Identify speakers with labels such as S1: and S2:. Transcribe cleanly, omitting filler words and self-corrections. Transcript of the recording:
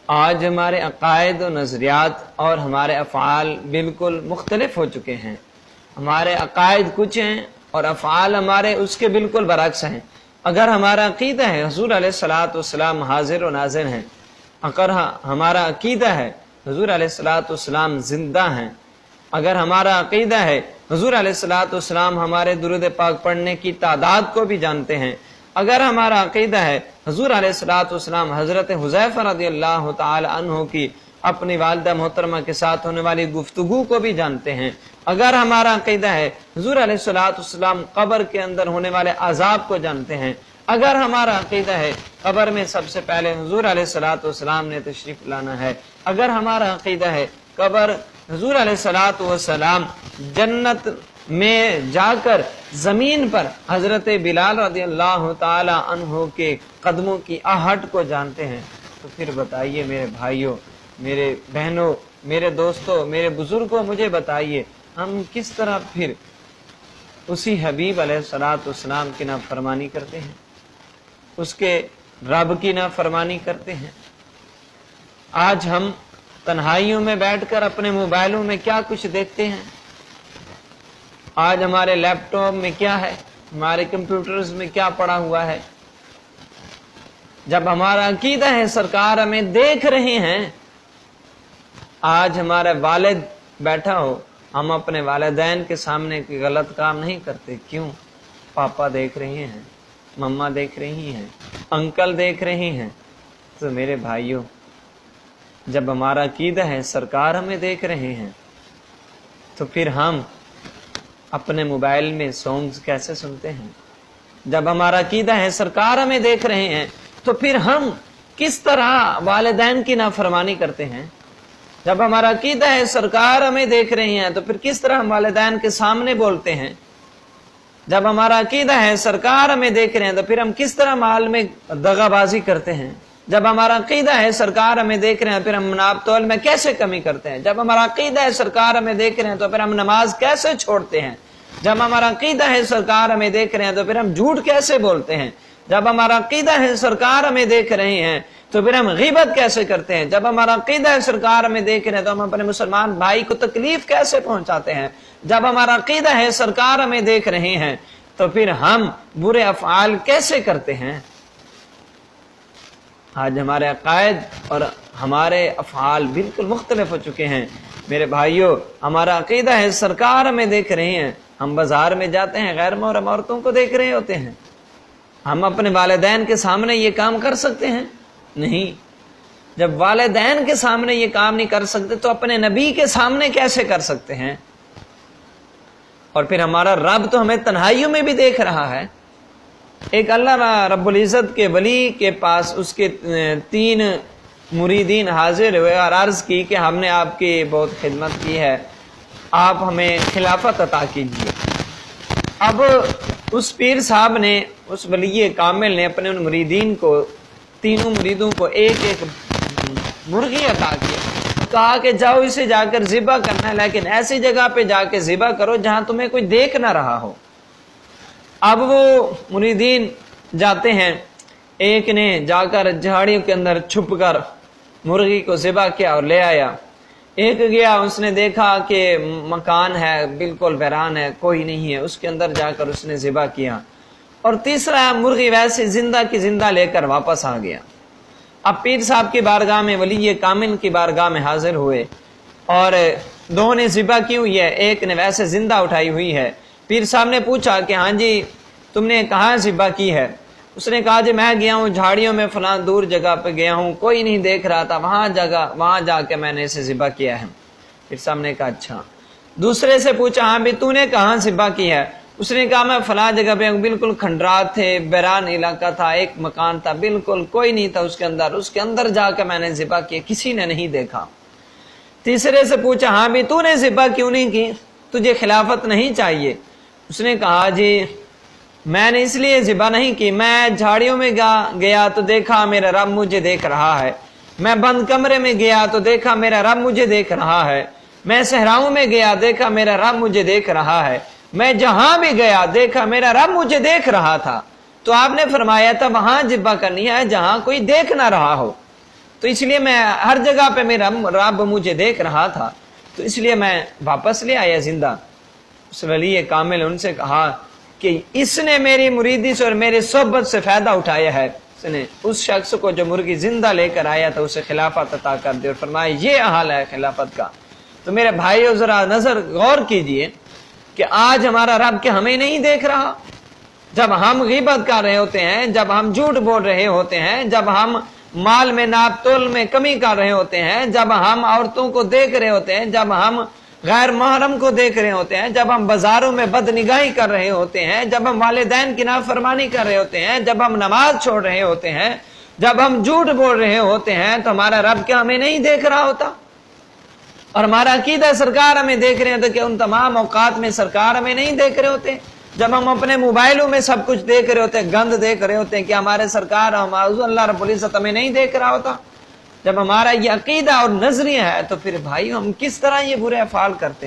S1: آج ہمارے عقائد و نظریات اور ہمارے افعال بالکل مختلف ہو چکے ہیں۔ ہمارے عقائد کچھ ہیں اور افعال ہمارے اس کے بالکل برعکس ہیں۔ اگر ہمارا عقیدہ ہے حضور علیہ الصلوۃ والسلام حاضر و ناظر ہیں، اگر ہمارا عقیدہ ہے حضور علیہ الصلوۃ والسلام زندہ ہیں، اگر ہمارا عقیدہ ہے حضور علیہ الصلوۃ والسلام ہمارے درود پاک پڑھنے کی تعداد کو بھی جانتے ہیں، اگر ہمارا عقیدہ ہے حضور علیہ الصلوۃ والسلام حضرت حذیفہ رضی اللہ تعالی عنہ کی اپنی والدہ محترمہ کے ساتھ ہونے والی گفتگو کو بھی جانتے ہیں، اگر ہمارا عقیدہ ہے حضور علیہ الصلوۃ والسلام قبر کے اندر ہونے والے عذاب کو جانتے ہیں، اگر ہمارا عقیدہ ہے قبر میں سب سے پہلے حضور علیہ الصلوۃ والسلام نے تشریف لانا ہے، اگر ہمارا عقیدہ ہے قبر حضور علیہ الصلوۃ والسلام جنت میں جا کر زمین پر حضرت بلال رضی اللہ تعالی عنہ کے قدموں کی آہٹ کو جانتے ہیں، تو پھر بتائیے میرے بھائیوں، میرے بہنوں، میرے دوستوں، میرے بزرگوں، مجھے بتائیے ہم کس طرح پھر اسی حبیب علیہ الصلوۃ والسلام کی نافرمانی کرتے ہیں، اس کے رب کی نافرمانی کرتے ہیں۔ آج ہم تنہائیوں میں بیٹھ کر اپنے موبائلوں میں کیا کچھ دیکھتے ہیں، آج ہمارے لیپ ٹاپ میں کیا ہے، ہمارے کمپیوٹرز میں کیا پڑا ہوا ہے۔ جب ہمارا عقیدہ ہے سرکار ہمیں دیکھ رہے ہیں، آج ہمارا والد بیٹھا ہو، ہم اپنے والدین کے سامنے کوئی غلط کام نہیں کرتے، کیوں؟ پاپا دیکھ رہے ہیں، مما دیکھ رہی ہیں، انکل دیکھ رہے ہیں۔ تو میرے بھائیوں، جب ہمارا عقیدہ ہے سرکار ہمیں دیکھ رہے ہیں، تو پھر ہم اپنے موبائل میں سانگز کیسے سنتے ہیں؟ جب ہمارا عقیدہ ہے سرکار ہمیں دیکھ رہے ہیں، تو پھر ہم کس طرح والدین کی نافرمانی کرتے ہیں؟ جب ہمارا عقیدہ ہے سرکار ہمیں دیکھ رہے ہیں، تو پھر کس طرح ہم والدین کے سامنے بولتے ہیں؟ جب ہمارا عقیدہ ہے سرکار ہمیں دیکھ رہے ہیں، تو پھر ہم کس طرح مال میں دغا بازی کرتے ہیں؟ جب ہمارا عقیدہ ہے سرکار ہمیں دیکھ رہے ہیں، پھر ہم مناب تول میں کیسے کمی کرتے ہیں؟ جب ہمارا عقیدہ ہے سرکار ہمیں دیکھ رہے ہیں، تو پھر ہم نماز کیسے چھوڑتے ہیں؟ جب ہمارا عقیدہ ہے سرکار ہمیں دیکھ رہے ہیں، تو پھر ہم جھوٹ کیسے بولتے ہیں؟ جب ہمارا عقیدہ ہے سرکار ہمیں دیکھ رہے ہیں، تو پھر ہم غیبت کیسے کرتے ہیں؟ جب ہمارا عقیدہ ہے سرکار ہمیں دیکھ رہے ہیں، تو ہم اپنے مسلمان بھائی کو تکلیف کیسے پہنچاتے ہیں؟ جب ہمارا عقیدہ ہے سرکار ہمیں دیکھ رہے ہیں، تو پھر ہم برے افعال کیسے کرتے ہیں؟ آج ہمارے عقائد اور ہمارے افعال بالکل مختلف ہو چکے ہیں۔ میرے بھائیوں، ہمارا عقیدہ ہے سرکار ہمیں دیکھ رہے ہیں، ہم بازار میں جاتے ہیں غیر محرم عورتوں کو دیکھ رہے ہوتے ہیں، ہم اپنے والدین کے سامنے یہ کام کر سکتے ہیں؟ نہیں۔ جب والدین کے سامنے یہ کام نہیں کر سکتے، تو اپنے نبی کے سامنے کیسے کر سکتے ہیں؟ اور پھر ہمارا رب تو ہمیں تنہائیوں میں بھی دیکھ رہا ہے۔ ایک اللہ رب العزت کے ولی کے پاس اس کے 3 مریدین حاضر ہوئے اور عرض کی کہ ہم نے آپ کی بہت خدمت کی ہے، آپ ہمیں خلافت عطا کیجیے۔ اب اس پیر صاحب نے، اس ولی کامل نے اپنے ان مریدین کو، 3 مریدوں کو ایک ایک مرغی عطا کیا، کہا کہ جاؤ اسے جا کر ذبح کرنا ہے، لیکن ایسی جگہ پہ جا کے ذبح کرو جہاں تمہیں کوئی دیکھ نہ رہا ہو۔ اب وہ مریدین جاتے ہیں، ایک نے جا کر جھاڑیوں کے اندر چھپ کر مرغی کو ذبح کیا اور لے آیا، ایک گیا، اس نے دیکھا کہ مکان ہے بالکل ویران ہے، کوئی نہیں ہے، اس کے اندر جا کر اس نے ذبح کیا، اور تیسرا مرغی ویسے زندہ کی زندہ لے کر واپس آ گیا۔ اب پیر صاحب کی بارگاہ میں، ولی کامل کی بارگاہ میں حاضر ہوئے، اور 2 نے ذبح کی ہوئی ہے، ایک نے ویسے زندہ اٹھائی ہوئی ہے۔ پیر صاحب نے پوچھا کہ ہاں جی تم نے کہاں ذبح کی ہے؟ اس نے کہا جی میں گیا ہوں جھاڑیوں میں، فلاں دور جگہ پہ گیا ہوں، کوئی نہیں دیکھ رہا تھا، وہاں جا کے میں نے اسے ذبح کیا ہے۔ پیر صاحب نے کہا اچھا۔ دوسرے سے پوچھا ہاں بھی تو نے کہاں ذبح کی ہے؟ اس نے کہا میں فلاں جگہ پہ، بالکل کھنڈرات تھے، بیران علاقہ تھا، ایک مکان تھا، بالکل کوئی نہیں تھا اس کے اندر جا کے میں نے ذبح کیا، کسی نے نہیں دیکھا۔ تیسرے سے پوچھا ہاں بھی تو نے ذبح کیوں نہیں کی، تجھے خلافت نہیں چاہیے؟ اس نے کہا جی میں نے اس لیے ذبح نہیں کی، میں جھاڑیوں میں گیا تو دیکھا میرا رب مجھے دیکھ رہا ہے، میں بند کمرے میں گیا تو دیکھا میرا رب مجھے دیکھ رہا ہے، میں صحراؤں میں گیا دیکھا میرا رب مجھے دیکھ رہا ہے، میں جہاں بھی گیا دیکھا میرا رب مجھے دیکھ رہا تھا۔ تو آپ نے فرمایا تھا وہاں ذبح کرنی ہے جہاں کوئی دیکھ نہ رہا ہو۔ تو اس لیے میں ہر جگہ پہ میرا رب مجھے دیکھ رہا تھا، تو اس لیے میں واپس لے آیا زندہ۔ اس ولی کامل ان سے کہا کہ اس نے میری مریدی سے اور میرے صحبت سے فائدہ اٹھایا ہے، اس نے اس شخص کو جو مرغی زندہ لے کر آیا تھا اسے خلافت عطا کر دی، اور فرمایا یہ حال ہے خلافت کا۔ تو میرے بھائیو ذرا نظر غور کیجئے کہ آج ہمارا رب کہ ہمیں نہیں دیکھ رہا؟ جب ہم غیبت کر رہے ہوتے ہیں، جب ہم جھوٹ بول رہے ہوتے ہیں، جب ہم مال میں ناپ تول میں کمی کر رہے ہوتے ہیں، جب ہم عورتوں کو دیکھ رہے ہوتے ہیں، جب ہم غیر محرم کو دیکھ رہے ہوتے ہیں، جب ہم بازاروں میں بد نگاہی کر رہے ہوتے ہیں، جب ہم والدین کی نافرمانی کر رہے ہوتے ہیں، جب ہم نماز چھوڑ رہے ہوتے ہیں، جب ہم جھوٹ بول رہے ہوتے ہیں، تو ہمارا رب کیا ہمیں نہیں دیکھ رہا ہوتا؟ اور ہمارا عقیدہ سرکار ہمیں دیکھ رہے ہیں تو کہ ان تمام اوقات میں سرکار ہمیں نہیں دیکھ رہے ہوتے؟ جب ہم اپنے موبائلوں میں سب کچھ دیکھ رہے ہوتے ہیں، گند دیکھ رہے ہوتے ہیں، کہ ہمارے سرکار اللہ رب العزت ہمیں نہیں دیکھ رہا ہوتا؟ جب ہمارا یہ عقیدہ اور نظریہ ہے تو پھر بھائی ہم کس طرح یہ برے افعال کرتے ہیں؟